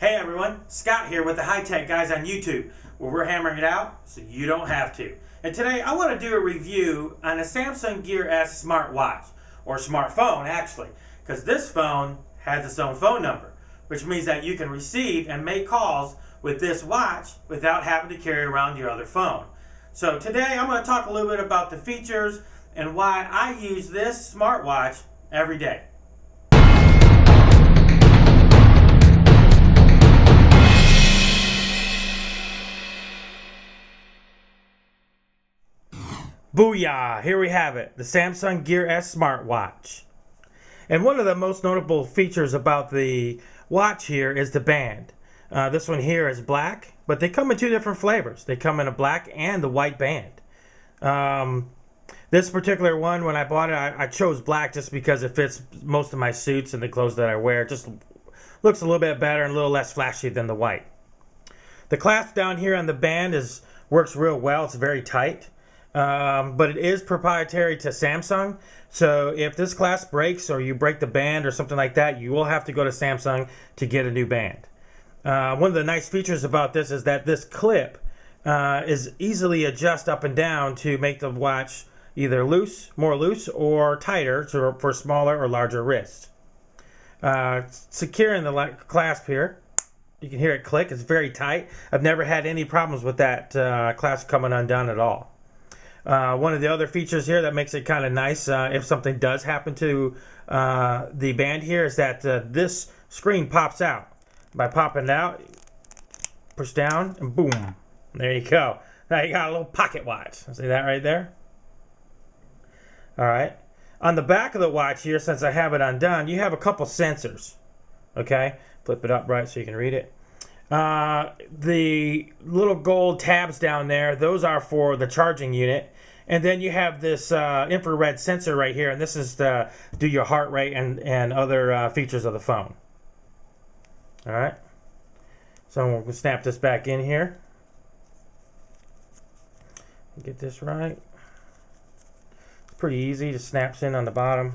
Hey everyone, Scott here with the High Tech Guys on YouTube, where we're hammering it out so you don't have to. And today I want to do a review on a Samsung Gear S smartwatch, or smartphone actually, because this phone has its own phone number, which means that you can receive and make calls with this watch without having to carry around your other phone. So today I'm going to talk a little bit about the features and why I use this smartwatch every day. Booyah! Here we have it, the Samsung Gear S smartwatch. And one of the most notable features about the watch here is the band. This one here is black, but they come in two different flavors. They come in a black and the white band. This particular one, when I bought it, I chose black just because it fits most of my suits and the clothes that I wear. It just looks a little bit better and a little less flashy than the white. The clasp down here on the band works real well. It's very tight. But it is proprietary to Samsung, so if this clasp breaks or you break the band or something like that, you will have to go to Samsung to get a new band. One of the nice features about this is that this clip is easily adjust up and down to make the watch either more loose or tighter for smaller or larger wrists. Secure in the clasp here. You can hear it click. It's very tight. I've never had any problems with that clasp coming undone at all. One of the other features here that makes it kind of nice if something does happen to the band here is that this screen pops out. By popping it out, push down and boom, there you go. Now you got a little pocket watch. See that right there? Alright, on the back of the watch here, since I have it undone, you have a couple sensors. Okay, flip it up right so you can read it. The little gold tabs down there, those are for the charging unit. And then you have this infrared sensor right here, and this is to do your heart rate and other features of the phone. Alright, so we'll snap this back in here. Get this right. It's pretty easy, just snaps in on the bottom.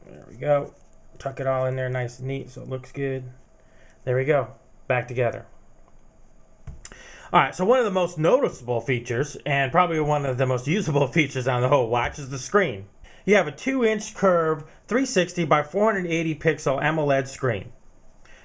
There we go. Tuck it all in there nice and neat so it looks good. There we go, back together. Alright, so one of the most noticeable features, and probably one of the most usable features on the whole watch, is the screen. You have a 2-inch curved 360 by 480 pixel AMOLED screen.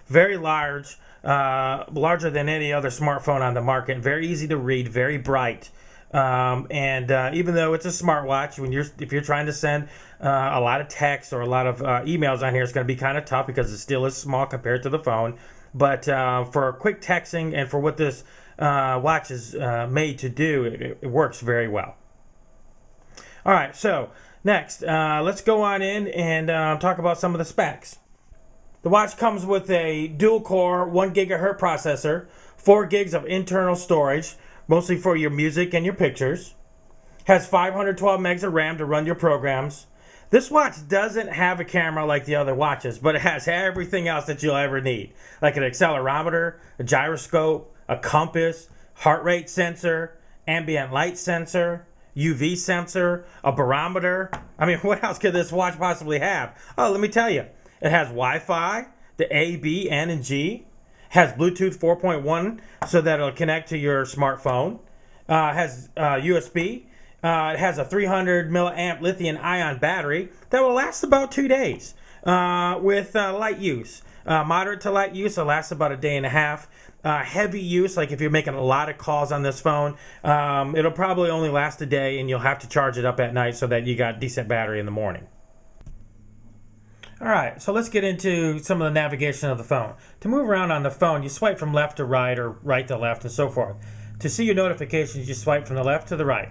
Very large, larger than any other smartphone on the market, very easy to read, very bright. Even though it's a smartwatch, if you're trying to send a lot of text or a lot of emails on here, it's going to be kind of tough because it still is small compared to the phone. But for quick texting and for what this watch is made to do, it works very well. All right, so next, let's go on in and talk about some of the specs. The watch comes with a dual-core 1 gigahertz processor, 4 gigs of internal storage, mostly for your music and your pictures. Has 512 megs of RAM to run your programs. This watch doesn't have a camera like the other watches, but it has everything else that you'll ever need, like an accelerometer, a gyroscope, a compass, heart rate sensor, ambient light sensor, UV sensor, a barometer. I mean, what else could this watch possibly have? Oh, let me tell you. It has Wi-Fi, the A, B, N, and G. Has Bluetooth 4.1 so that it'll connect to your smartphone. Has USB. It has a 300 milliamp lithium ion battery that will last about 2 days with light use. Moderate to light use, it'll last about a day and a half. Heavy use, like if you're making a lot of calls on this phone, it'll probably only last a day and you'll have to charge it up at night so that you got decent battery in the morning. Alright, so let's get into some of the navigation of the phone. To move around on the phone, you swipe from left to right or right to left and so forth. To see your notifications, you swipe from the left to the right.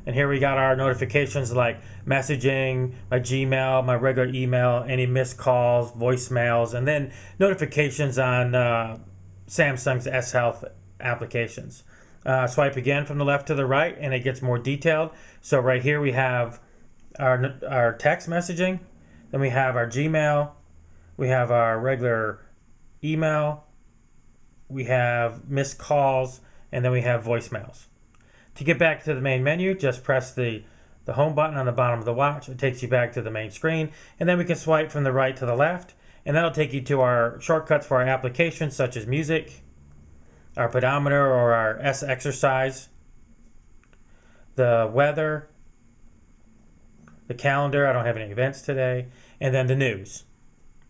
And here we got our notifications like messaging, my Gmail, my regular email, any missed calls, voicemails, and then notifications on Samsung's S Health applications. Swipe again from the left to the right and it gets more detailed. So right here we have our text messaging. Then we have our Gmail, we have our regular email, we have missed calls, and then we have voicemails. To get back to the main menu, just press the home button on the bottom of the watch. It takes you back to the main screen, and then we can swipe from the right to the left, And that'll take you to our shortcuts for our applications such as music, our pedometer or our S exercise, the weather, the calendar, I don't have any events today, and then the news.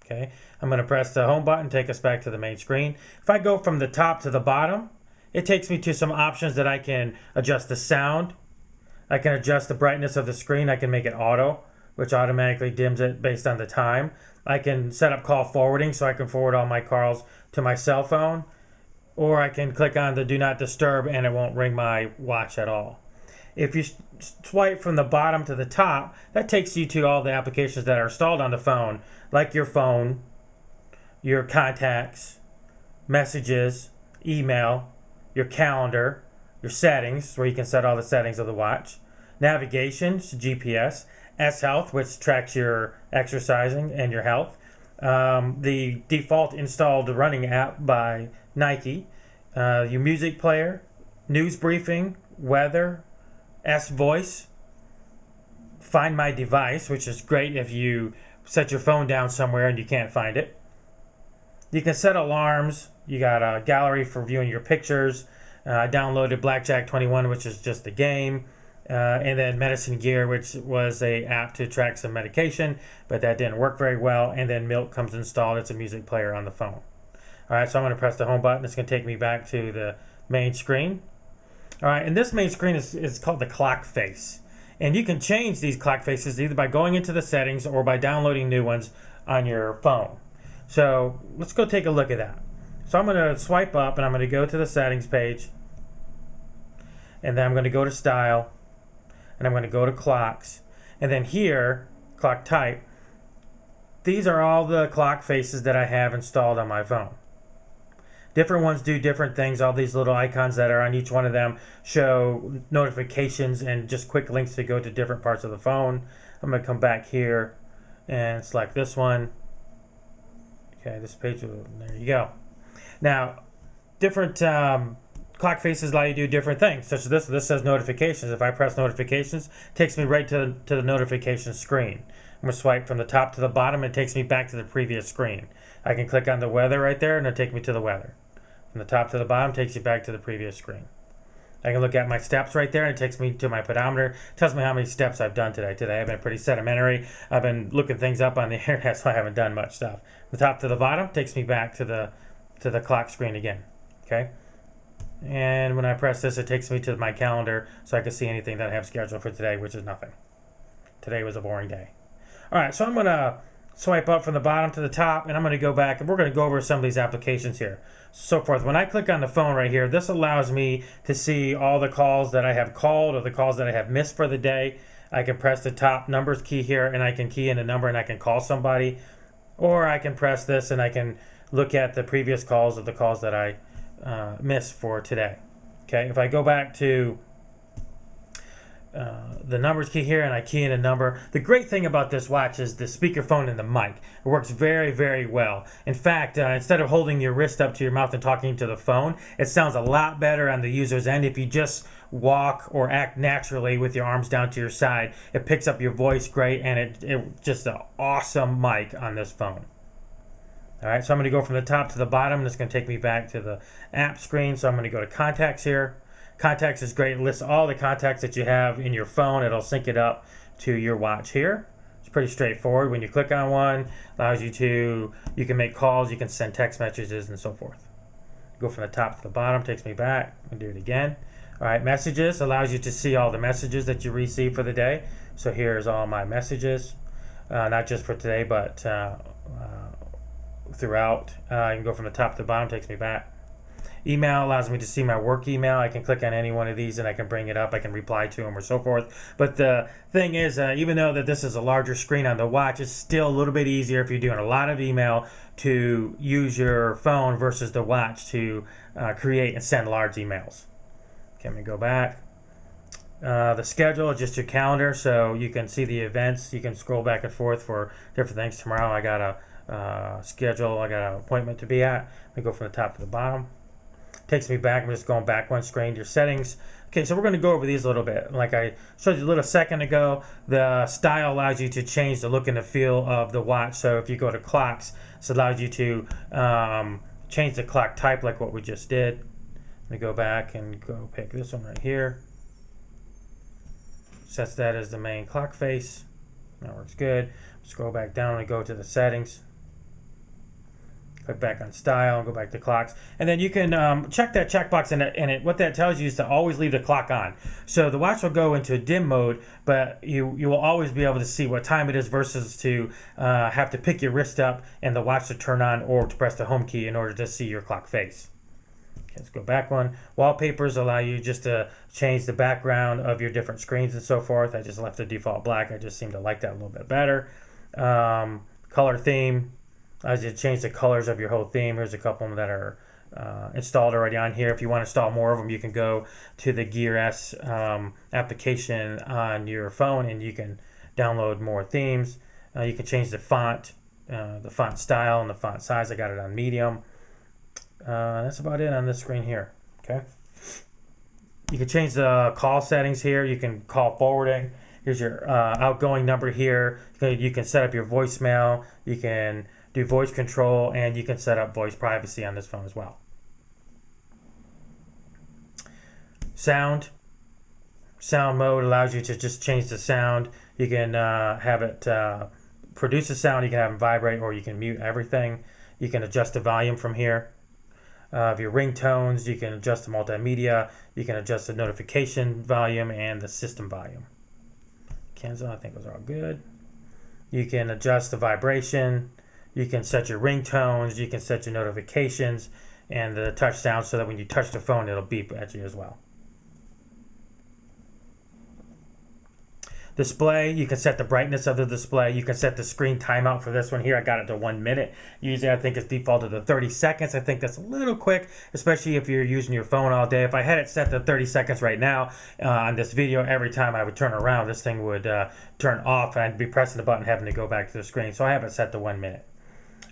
Okay, I'm going to press the home button, take us back to the main screen. If I go from the top to the bottom, it takes me to some options that I can adjust the sound. I can adjust the brightness of the screen. I can make it auto, which automatically dims it based on the time. I can set up call forwarding so I can forward all my calls to my cell phone. Or I can click on the do not disturb and it won't ring my watch at all. If you swipe from the bottom to the top, that takes you to all the applications that are installed on the phone, like your phone, your contacts, messages, email, your calendar, your settings, where you can set all the settings of the watch, navigation, GPS, S Health, which tracks your exercising and your health, the default installed running app by Nike, your music player, news briefing, weather, S Voice, Find My Device, which is great if you set your phone down somewhere and you can't find it. You can set alarms. You got a gallery for viewing your pictures. I downloaded Blackjack 21, which is just a game. And then Medicine Gear, which was a app to track some medication, but that didn't work very well. And then Milk comes installed. It's a music player on the phone. All right, so I'm going to press the home button. It's going to take me back to the main screen. All right, and this main screen is called the clock face. And you can change these clock faces either by going into the settings or by downloading new ones on your phone. So let's go take a look at that. So I'm going to swipe up and I'm going to go to the settings page. And then I'm going to go to style. And I'm going to go to clocks. And then here, clock type. These are all the clock faces that I have installed on my phone. Different ones do different things. All these little icons that are on each one of them show notifications and just quick links to go to different parts of the phone. I'm going to come back here and select this one. Okay, this page, there you go. Now, different clock faces allow you to do different things, such as this says notifications. If I press notifications, it takes me right to the notification screen. I'm going to swipe from the top to the bottom, and it takes me back to the previous screen. I can click on the weather right there, and it'll take me to the weather. From the top to the bottom, takes you back to the previous screen. I can look at my steps right there, and it takes me to my pedometer. It tells me how many steps I've done today. Today I've been pretty sedimentary. I've been looking things up on the internet, so I haven't done much stuff. From the top to the bottom takes me back to the clock screen again. Okay? And when I press this, it takes me to my calendar so I can see anything that I have scheduled for today, which is nothing. Today was a boring day. All right, so I'm going to swipe up from the bottom to the top, and I'm going to go back, and we're going to go over some of these applications here. So forth. When I click on the phone right here, this allows me to see all the calls that I have called or the calls that I have missed for the day. I can press the top numbers key here, and I can key in a number, and I can call somebody. Or I can press this, and I can look at the previous calls of the calls that I missed for today. Okay, if I go back to the numbers key here and I key in a number. The great thing about this watch is the speakerphone and the mic. It works very, very well. In fact, instead of holding your wrist up to your mouth and talking to the phone, it sounds a lot better on the user's end if you just walk or act naturally with your arms down to your side. It picks up your voice great, and it just an awesome mic on this phone. All right, so I'm going to go from the top to the bottom, and it's going to take me back to the app screen. So I'm going to go to contacts here. Contacts is great. It lists all the contacts that you have in your phone. It'll sync it up to your watch here. It's pretty straightforward. When you click on one, allows you can make calls, you can send text messages, and so forth. Go from the top to the bottom, takes me back, and do it again. All right, messages allows you to see all the messages that you receive for the day. So here's all my messages, not just for today, but throughout. I can go from the top to the bottom, takes me back. Email allows me to see my work email. I can click on any one of these and I can bring it up. I can reply to them or so forth. But the thing is, even though that this is a larger screen on the watch, it's still a little bit easier if you're doing a lot of email to use your phone versus the watch to create and send large emails. Okay, I'm going to go back. The schedule is just your calendar, so you can see the events. You can scroll back and forth for different things. Tomorrow I got a schedule. I got an appointment to be at. Let me go from the top to the bottom. Takes me back. I'm just going back one screen to your settings. Okay, so we're going to go over these a little bit. Like I showed you a little second ago, the style allows you to change the look and the feel of the watch. So if you go to clocks, this allows you to change the clock type like what we just did. Let me go back and go pick this one right here. Sets that as the main clock face. That works good. Scroll back down and go to the settings. Click back on style and go back to clocks. And then you can check that checkbox, and what that tells you is to always leave the clock on. So the watch will go into dim mode, but you will always be able to see what time it is versus to have to pick your wrist up and the watch to turn on or to press the home key in order to see your clock face. Okay, let's go back one. Wallpapers allow you just to change the background of your different screens and so forth. I just left the default black. I just seem to like that a little bit better. Color theme. As you change the colors of your whole theme. Here's a couple of them that are installed already on here. If you want to install more of them, you can go to the Gear S application on your phone and you can download more themes. You can change the font style and the font size. I got it on medium. That's about it on this screen here. Okay. You can change the call settings here. You can call forwarding. Here's your outgoing number here. You can set up your voicemail. You can do voice control, and you can set up voice privacy on this phone as well. Sound mode allows you to just change the sound. You can have it produce a sound. You can have it vibrate, or you can mute everything. You can adjust the volume from here. Of your ringtones, you can adjust the multimedia. You can adjust the notification volume and the system volume. Cancel, I think those are all good. You can adjust the vibration. You can set your ringtones, you can set your notifications, and the touch sound so that when you touch the phone, it'll beep at you as well. Display, you can set the brightness of the display. You can set the screen timeout for this one here. I got it to 1 minute. Usually I think it's defaulted to 30 seconds. I think that's a little quick, especially if you're using your phone all day. If I had it set to 30 seconds right now on this video, every time I would turn around, this thing would turn off and I'd be pressing the button having to go back to the screen. So I have it set to 1 minute.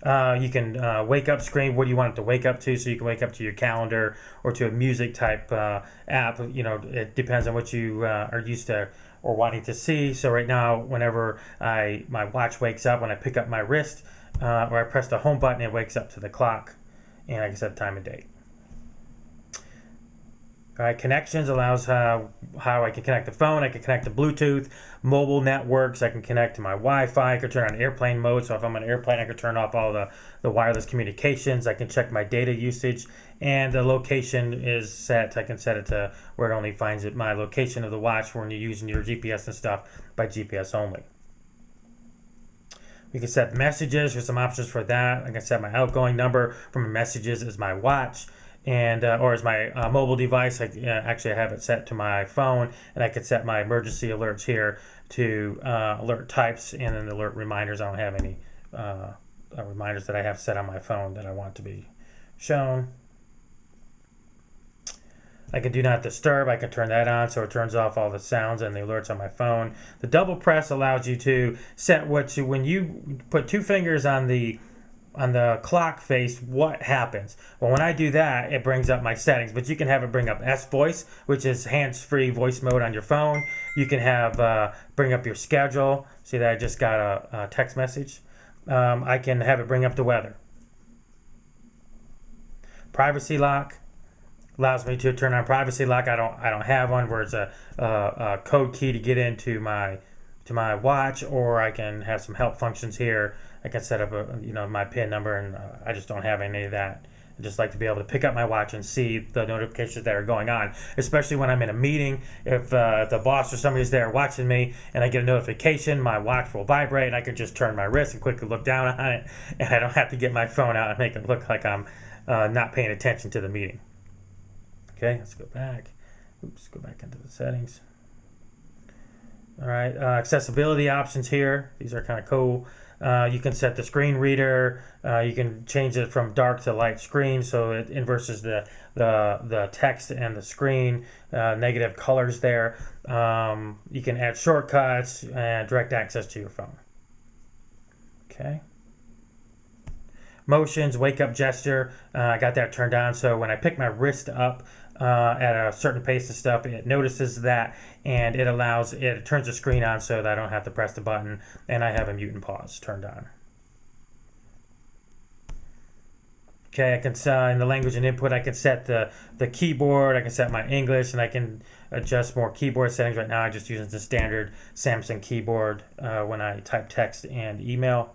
You can wake up screen. What do you want it to wake up to? So you can wake up to your calendar or to a music type app. You know, it depends on what you are used to or wanting to see. So right now, whenever my watch wakes up, when I pick up my wrist or I press the home button, it wakes up to the clock, and I can set time and date. All right, connections allows how I can connect the phone. I can connect to Bluetooth, mobile networks. I can connect to my Wi-Fi. I can turn on airplane mode. So if I'm on an airplane, I can turn off all the wireless communications. I can check my data usage. And the location is set. I can set it to where it only finds my location of the watch when you're using your GPS and stuff by GPS only. We can set messages. There's some options for that. I can set my outgoing number from messages as my watch. And or as my mobile device. Actually I have it set to my phone, and I could set my emergency alerts here to alert types and then alert reminders. I don't have any reminders that I have set on my phone that I want to be shown. I can do not disturb. I can turn that on so it turns off all the sounds and the alerts on my phone. The double press allows you to set when you put two fingers on the clock face, what happens? Well, when I do that, it brings up my settings, but you can have it bring up S-Voice, which is hands-free voice mode on your phone. You can have bring up your schedule. See that I just got a text message. I can have it bring up the weather. Privacy lock allows me to turn on privacy lock. I don't have one where it's a code key to get into my watch, or I can have some help functions here. I can set up my PIN number, and I just don't have any of that. I just like to be able to pick up my watch and see the notifications that are going on, especially when I'm in a meeting. If the boss or somebody's there watching me and I get a notification, my watch will vibrate, and I can just turn my wrist and quickly look down on it, and I don't have to get my phone out and make it look like I'm not paying attention to the meeting. Okay, let's go back. Oops, go back into the settings. All right, accessibility options here. These are kind of cool. You can set the screen reader. You can change it from dark to light screen, so it inverses the text and the screen. Negative colors there. You can add shortcuts and direct access to your phone. Okay. motions, wake up gesture. I got that turned on, so when I pick my wrist up at a certain pace and stuff, it notices that, and it turns the screen on so that I don't have to press the button, and I have a mute and pause turned on. Okay, I can in the language and input, I can set the keyboard, I can set my English, and I can adjust more keyboard settings. Right now, I'm just using the standard Samsung keyboard when I type text and email.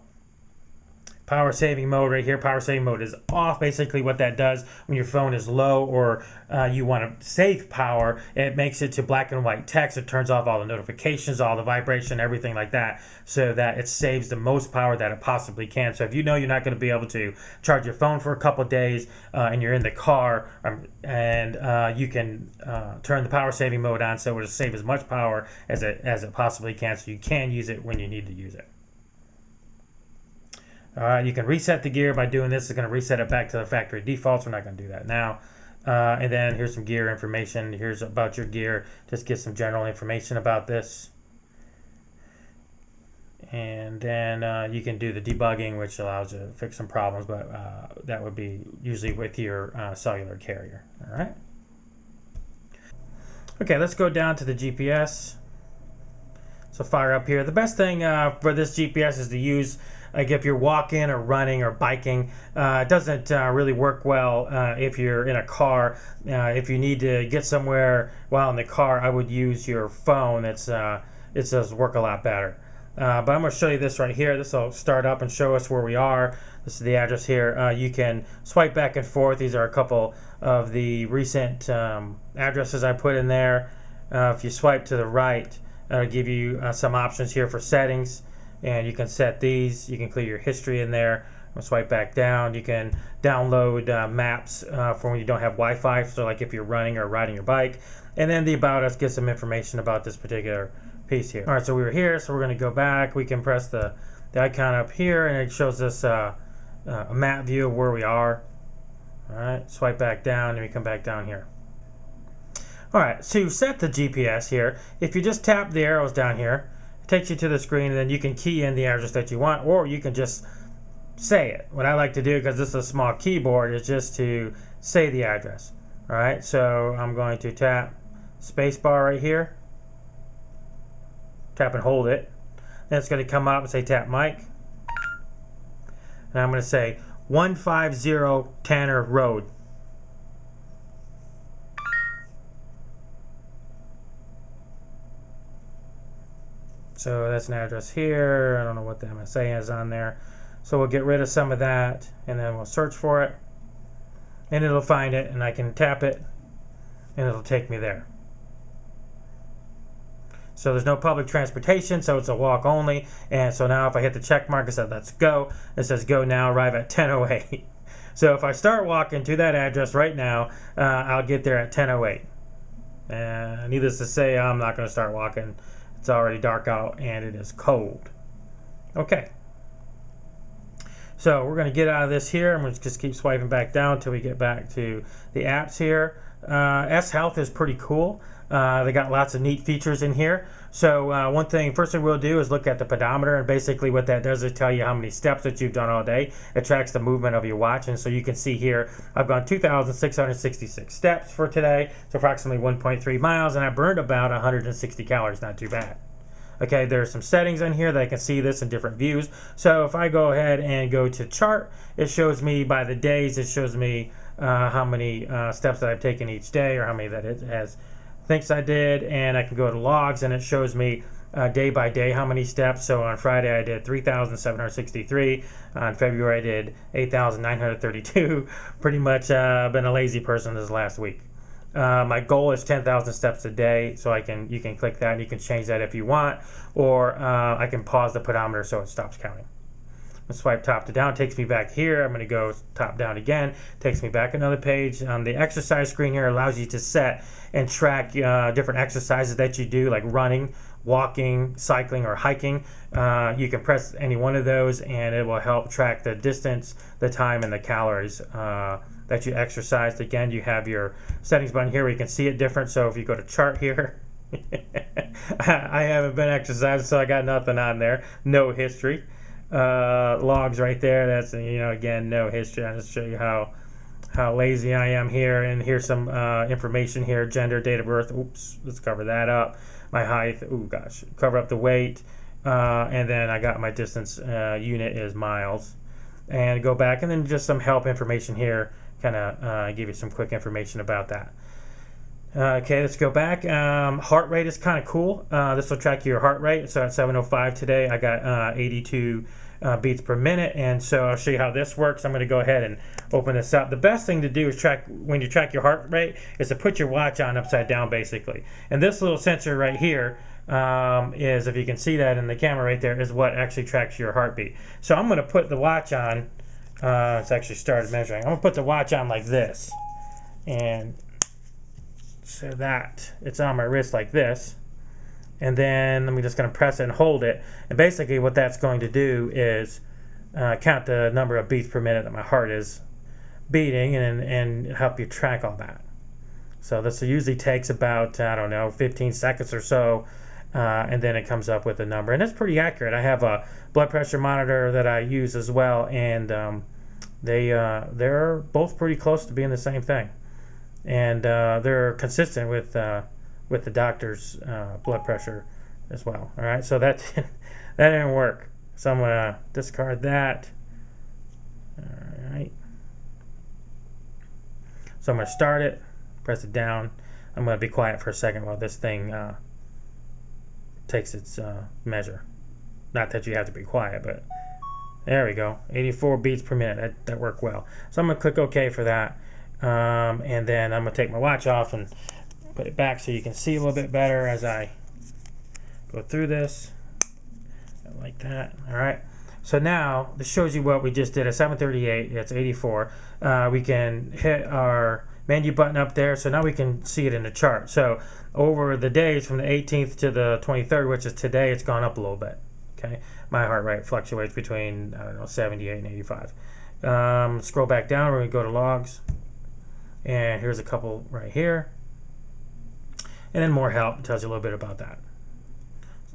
Power saving mode right here. Power saving mode is off. Basically what that does when your phone is low or you want to save power, it makes it to black and white text. It turns off all the notifications, all the vibration, everything like that, so that it saves the most power that it possibly can. So if you know you're not going to be able to charge your phone for a couple of days and you're in the car and you can turn the power saving mode on so it'll save as much power as it possibly can, so you can use it when you need to use it. You can reset the gear by doing this. It's going to reset it back to the factory defaults. We're not going to do that now. And then here's some gear information. Here's about your gear. Just get some general information about this. And then you can do the debugging, which allows you to fix some problems, but that would be usually with your cellular carrier. All right. Okay, let's go down to the GPS. So fire up here. The best thing for this GPS is to use, like if you're walking or running or biking. It doesn't really work well if you're in a car. If you need to get somewhere while in the car, I would use your phone. It does work a lot better. But I'm going to show you this right here. This will start up and show us where we are. This is the address here. You can swipe back and forth. These are a couple of the recent addresses I put in there. If you swipe to the right, it'll give you some options here for settings, and you can set these. You can clear your history in there. I'll swipe back down. You can download maps for when you don't have Wi-Fi, so like if you're running or riding your bike. And then the About Us gives some information about this particular piece here. All right, so we were here, so we're going to go back. We can press the icon up here, and it shows us a map view of where we are. All right, swipe back down, and we come back down here. All right, to set the GPS here, if you just tap the arrows down here, it takes you to the screen, and then you can key in the address that you want, or you can just say it. What I like to do, because this is a small keyboard, is just to say the address. All right, so I'm going to tap spacebar right here, tap and hold it. Then it's going to come up and say tap mic, and I'm going to say 150 Tanner Road. So that's an address here. I don't know what the MSA is on there. So we'll get rid of some of that, and then we'll search for it, and it'll find it, and I can tap it, and it'll take me there. So there's no public transportation, so it's a walk only. And so now if I hit the check mark, it says let's go. It says go now, arrive at 10:08. So if I start walking to that address right now, I'll get there at 10:08. Needless to say, I'm not going to start walking. It's already dark out and it is cold. Okay. So we're going to get out of this here. I'm going to just keep swiping back down until we get back to the apps here. S Health is pretty cool. They got lots of neat features in here. So first thing we'll do is look at the pedometer, and basically what that does is tell you how many steps that you've done all day. It tracks the movement of your watch, and so you can see here I've gone 2,666 steps for today, so approximately 1.3 miles, and I burned about 160 calories, not too bad. Okay, there's some settings in here that I can see this in different views. So if I go ahead and go to chart, it shows me by the days, it shows me how many steps that I've taken each day, or how many that it has thinks I did. And I can go to logs, and it shows me day by day how many steps. So on Friday I did 3,763. On February I did 8,932. Pretty much been a lazy person this last week. My goal is 10,000 steps a day, so you can click that and you can change that if you want, or I can pause the pedometer so it stops counting. Swipe top to down, takes me back here. I'm going to go top down again, takes me back another page. The exercise screen here allows you to set and track different exercises that you do, like running, walking, cycling, or hiking. You can press any one of those and it will help track the distance, the time, and the calories that you exercised. Again, you have your settings button here where you can see it different. So if you go to chart here, I haven't been exercising, so I got nothing on there. No history. logs right there. That's, again, no history. I'll just show you how lazy I am here. And here's some information here: gender, date of birth. Oops, let's cover that up. My height. Oh gosh, cover up the weight. And then I got my distance unit is miles. And go back, and then just some help information here. Kind of give you some quick information about that. Okay, let's go back. Heart rate is kind of cool. This will track your heart rate. So at 7:05 today, I got 82 beats per minute, and so I'll show you how this works. I'm going to go ahead and open this up. The best thing to do is when you track your heart rate is to put your watch on upside down, basically. And this little sensor right here is, if you can see that in the camera right there, is what actually tracks your heartbeat. So I'm going to put the watch on. It's actually started measuring. I'm going to put the watch on like this, and so that it's on my wrist like this. And then I'm just going to press it and hold it. And basically what that's going to do is count the number of beats per minute that my heart is beating, and help you track all that. So this usually takes about, 15 seconds or so. And then it comes up with a number. And it's pretty accurate. I have a blood pressure monitor that I use as well. And they're both pretty close to being the same thing. And they're consistent with the doctor's blood pressure as well. All right, so that didn't work. So I'm gonna discard that. All right. So I'm gonna start it, press it down. I'm gonna be quiet for a second while this thing takes its measure. Not that you have to be quiet, but there we go. 84 beats per minute. That worked well. So I'm gonna click OK for that, and then I'm gonna take my watch off and put it back so you can see a little bit better as I go through this. Like that. All right. So now this shows you what we just did at 7:38. It's 84. We can hit our menu button up there. So now we can see it in the chart. So over the days from the 18th to the 23rd, which is today, it's gone up a little bit. Okay. My heart rate fluctuates between 78 and 85. Scroll back down. We're going to go to logs. And here's a couple right here. And then more help. It tells you a little bit about that.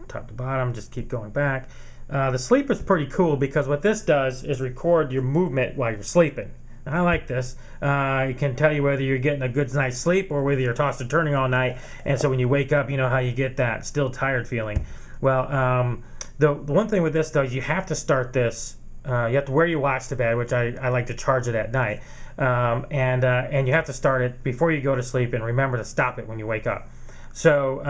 Top to bottom, just keep going back. The sleep is pretty cool because what this does is record your movement while you're sleeping. Now, I like this. It can tell you whether you're getting a good night's sleep or whether you're tossing and turning all night. And so when you wake up, you know how you get that still tired feeling. Well, the one thing with this, though, is you have to start this. You have to wear your watch to bed, which I like to charge it at night. And you have to start it before you go to sleep, and remember to stop it when you wake up. So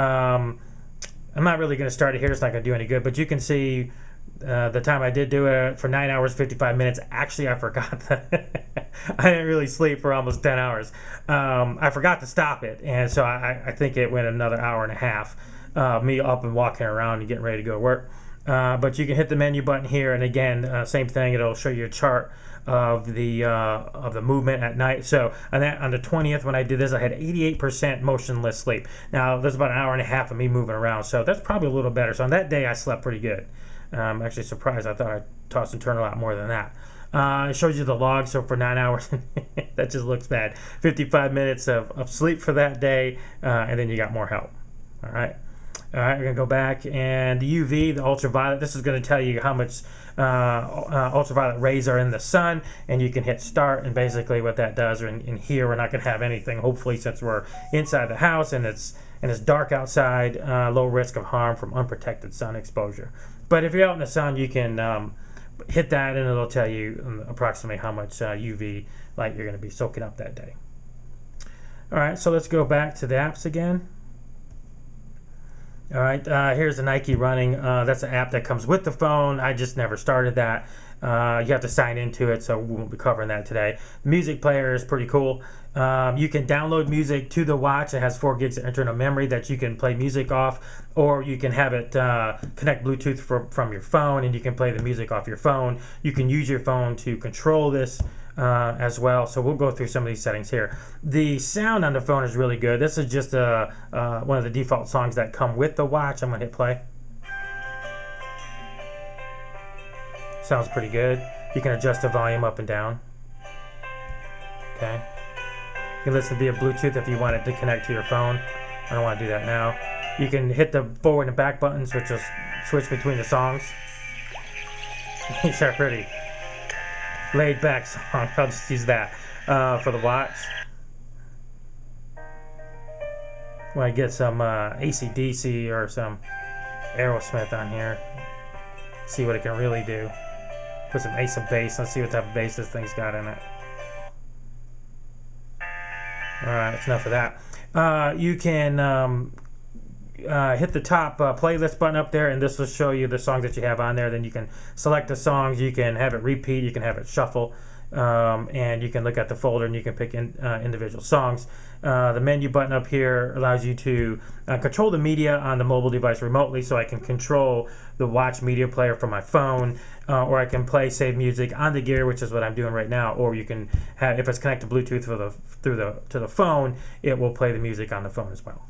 I'm not really going to start it here. It's not going to do any good. But you can see the time I did do it for 9 hours, 55 minutes. Actually, I forgot that I didn't really sleep for almost 10 hours. I forgot to stop it. And so I think it went another hour and a half, me up and walking around and getting ready to go to work. But you can hit the menu button here. And again, same thing. It'll show you a chart of the movement at night. So on the 20th, when I did this, I had 88% motionless sleep. Now there's about an hour and a half of me moving around, so that's probably a little better. So on that day, I slept pretty good. I'm actually surprised. I thought I'd toss and turn a lot more than that. It shows you the log. So for 9 hours, that just looks bad. 55 minutes of sleep for that day, and then you got more help. All right. All right, we're going to go back, and the UV, the ultraviolet, this is going to tell you how much ultraviolet rays are in the sun, and you can hit start, and basically what that does, in here we're not going to have anything, hopefully, since we're inside the house and it's dark outside, low risk of harm from unprotected sun exposure. But if you're out in the sun, you can hit that, and it'll tell you approximately how much UV light you're going to be soaking up that day. All right, so let's go back to the apps again. All right, here's the Nike Running. That's an app that comes with the phone. I just never started that. You have to sign into it, so we won't be covering that today. The music player is pretty cool. You can download music to the watch. It has 4 gigs of internal memory that you can play music off, or you can have it connect Bluetooth from your phone, and you can play the music off your phone. You can use your phone to control this as well. So we'll go through some of these settings here. The sound on the phone is really good. This is just one of the default songs that come with the watch. I'm going to hit play. Sounds pretty good. You can adjust the volume up and down. Okay. You can listen via Bluetooth if you want it to connect to your phone. I don't want to do that now. You can hit the forward and back buttons, which will switch between the songs. These are pretty laid back songs. I'll just use that for the watch. When I get some AC/DC or some Aerosmith on here, see what it can really do. Put some Ace of bass. Let's see what type of bass this thing's got in it. Alright, that's enough of that. You can hit the top playlist button up there, and this will show you the songs that you have on there. Then you can select the songs, you can have it repeat, you can have it shuffle, and you can look at the folder and you can pick individual songs. The menu button up here allows you to control the media on the mobile device remotely, so I can control the watch media player from my phone, or I can play save music on the gear, which is what I'm doing right now. Or you can have, if it's connected to Bluetooth to the phone, it will play the music on the phone as well.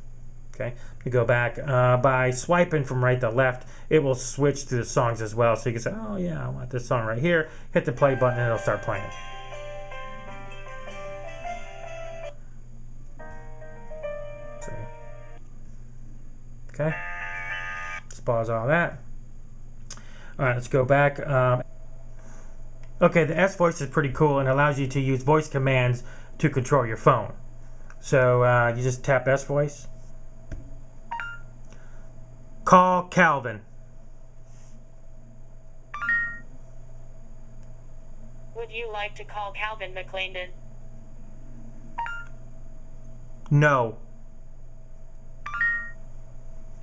Okay, you go back by swiping from right to left, it will switch to the songs as well. So you can say, oh yeah, I want this song right here. Hit the play button and it'll start playing. See. Okay, let's pause all that. All right, let's go back. Okay, the S Voice is pretty cool and allows you to use voice commands to control your phone. So you just tap S Voice. Call Calvin. Would you like to call Calvin McClendon? No.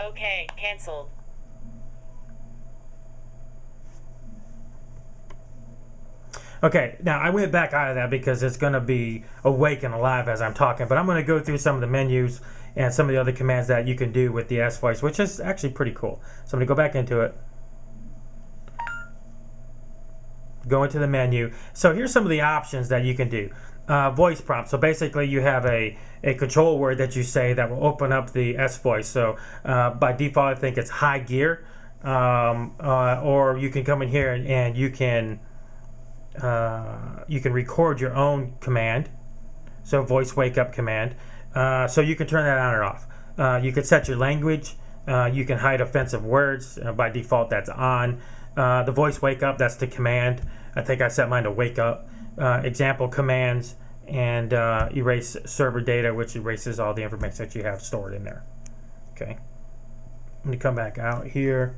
Okay, canceled. Okay, now I went back out of that because it's going to be awake and alive as I'm talking, but I'm going to go through some of the menus and some of the other commands that you can do with the S Voice, which is actually pretty cool. So I'm going to go back into it. Go into the menu. So here's some of the options that you can do. Voice prompt. So basically you have a control word that you say that will open up the S Voice. So by default I think it's high gear. Or you can come in here and you can record your own command. So voice wake up command. So you can turn that on or off. You can set your language. You can hide offensive words. By default that's on. The voice wake up, that's the command. I think I set mine to wake up. Example commands, and erase server data, which erases all the information that you have stored in there. Okay. Let me come back out here.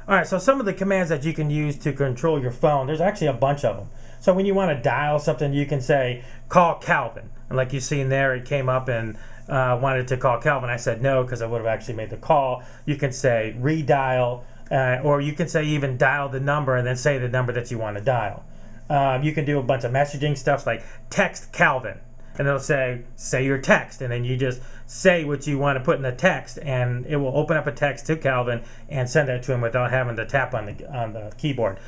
Alright, so some of the commands that you can use to control your phone, there's actually a bunch of them. So when you want to dial something, you can say, call Calvin. And like you've seen there, it came up and wanted to call Calvin. I said no, because I would have actually made the call. You can say redial, or you can say even dial the number and then say the number that you want to dial. You can do a bunch of messaging stuff like text Calvin. And it'll say your text, and then you just say what you want to put in the text, and it will open up a text to Calvin and send that to him without having to tap on the keyboard.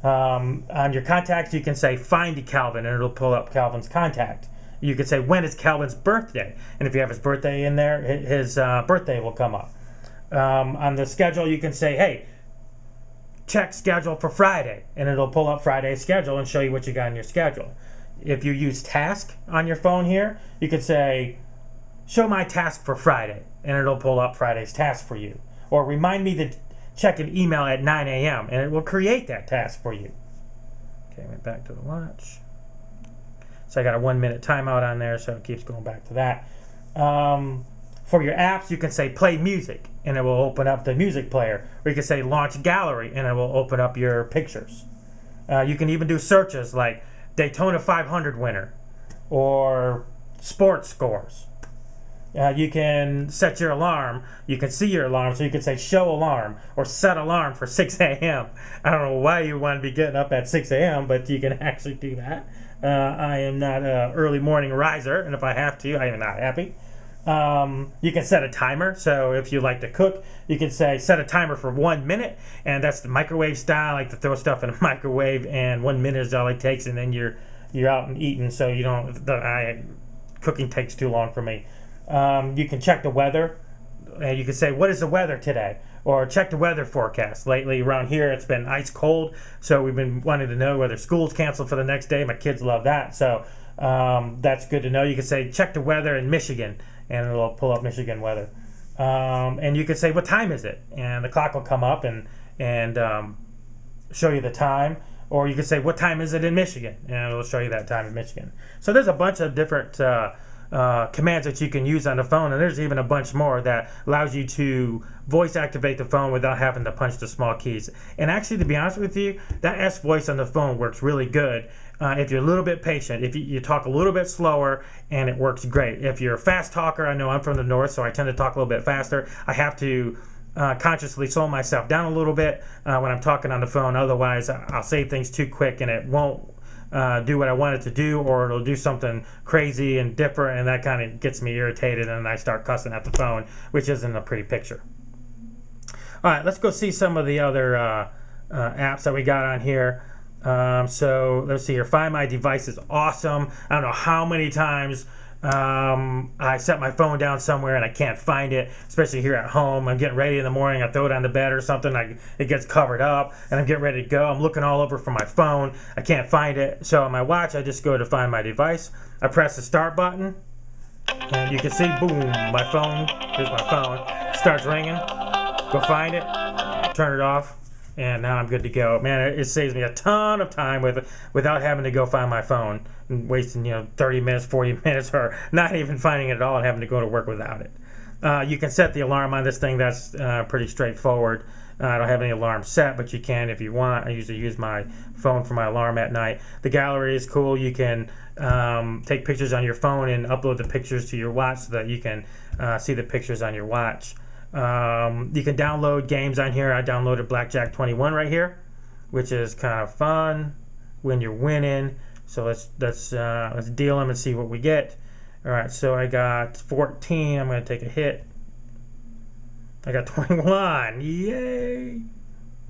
On your contacts, you can say find Calvin, and it'll pull up Calvin's contact. You can say when is Calvin's birthday, and if you have his birthday in there, his birthday will come up. On the schedule, you can say, hey, check schedule for Friday, and it'll pull up Friday's schedule and show you what you got in your schedule. If you use task on your phone here, you could say, show my task for Friday, and it'll pull up Friday's task for you. Or remind me to check an email at 9 a.m., and it will create that task for you. Okay, went back to the watch. So I got a 1-minute timeout on there, so it keeps going back to that. For your apps, you can say play music, and it will open up the music player. Or you can say launch gallery, and it will open up your pictures. You can even do searches like Daytona 500 winner or sports scores. You can set your alarm. You can see your alarm, so you can say show alarm or set alarm for 6 a.m. I don't know why you want to be getting up at 6 a.m., but you can actually do that. I am not an early morning riser, and if I have to, I am not happy. You can set a timer, so if you like to cook, you can say set a timer for 1 minute, and that's the microwave style. I like to throw stuff in a microwave, and 1 minute is all it takes, and then you're out and eating, so you don't. Cooking takes too long for me. You can check the weather, and you can say what is the weather today, or check the weather forecast. Lately around here it's been ice cold, so we've been wanting to know whether school's canceled for the next day. My kids love that, so that's good to know. You can say check the weather in Michigan, and it'll pull up Michigan weather. And you can say what time is it, and the clock will come up, and and show you the time. Or you can say, what time is it in Michigan? And it'll show you that time in Michigan. So there's a bunch of different commands that you can use on the phone, and there's even a bunch more that allows you to voice activate the phone without having to punch the small keys. And actually, to be honest with you, that S voice on the phone works really good if you're a little bit patient. If you talk a little bit slower, and it works great. If you're a fast talker, I know I'm from the north, so I tend to talk a little bit faster. I have to consciously slow myself down a little bit when I'm talking on the phone. Otherwise, I'll say things too quick and it won't do what I want it to do, or it'll do something crazy and different, and that kind of gets me irritated, and I start cussing at the phone, which isn't a pretty picture. All right, let's go see some of the other apps that we got on here. So let's see here. Find My Device is awesome. I don't know how many times I set my phone down somewhere and I can't find it, especially here at home. I'm getting ready in the morning, I throw it on the bed or something, it gets covered up, and I'm getting ready to go. I'm looking all over for my phone, I can't find it. So on my watch, I just go to Find My Device, I press the start button, and you can see, boom, my phone, here's my phone, starts ringing, go find it, turn it off, and now I'm good to go. Man, it saves me a ton of time without having to go find my phone and wasting 30 minutes, 40 minutes, or not even finding it at all and having to go to work without it. You can set the alarm on this thing. That's pretty straightforward. I don't have any alarm set, but you can if you want. I usually use my phone for my alarm at night. The gallery is cool. You can take pictures on your phone and upload the pictures to your watch so that you can see the pictures on your watch. You can download games on here. I downloaded Blackjack 21 right here, which is kind of fun when you're winning. So let's deal them and see what we get. All right, so I got 14. I'm going to take a hit. I got 21. Yay!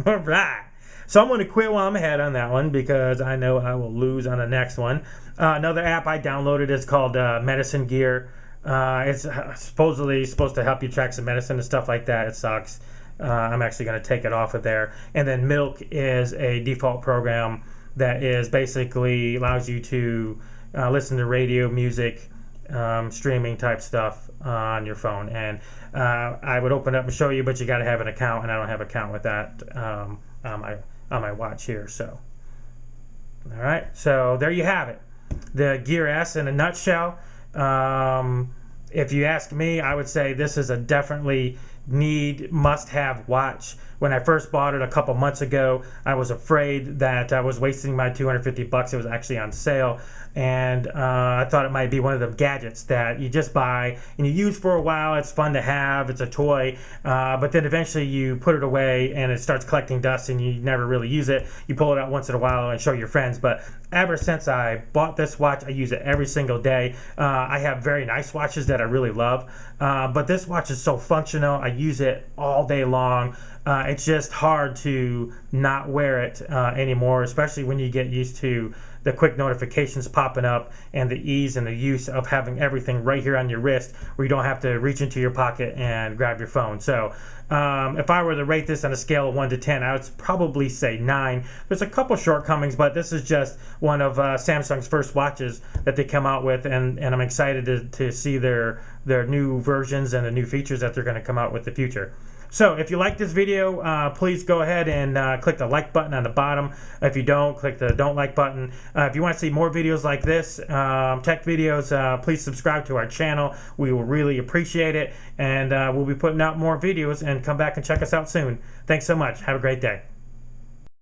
All right. So I'm going to quit while I'm ahead on that one because I know I will lose on the next one. Another app I downloaded is called Medicine Gear. It's supposedly supposed to help you track some medicine and stuff like that. It sucks. I'm actually going to take it off of there. And then Milk is a default program that is basically allows you to listen to radio, music, streaming type stuff on your phone. And I would open up and show you, but you got to have an account, and I don't have an account with that on my watch here. So, all right. So there you have it. The Gear S in a nutshell. If you ask me, I would say this is a definitely must-have watch. When I first bought it a couple months ago, I was afraid that I was wasting my $250. It was actually on sale, and I thought it might be one of the gadgets that you just buy and you use for a while. It's fun to have, it's a toy, but then eventually you put it away and it starts collecting dust and you never really use it. You pull it out once in a while and show your friends, but ever since I bought this watch, I use it every single day. I have very nice watches that I really love, but this watch is so functional. I use it all day long. It's just hard to not wear it anymore, especially when you get used to the quick notifications popping up and the ease and the use of having everything right here on your wrist where you don't have to reach into your pocket and grab your phone. So if I were to rate this on a scale of 1 to 10, I would probably say 9. There's a couple shortcomings, but this is just one of Samsung's first watches that they come out with, and I'm excited to see their new versions and the new features that they're going to come out with in the future. So if you like this video, please go ahead and click the like button on the bottom. If you don't, click the don't like button. If you want to see more videos like this, tech videos, please subscribe to our channel. We will really appreciate it, and we'll be putting out more videos, and come back and check us out soon. Thanks so much. Have a great day.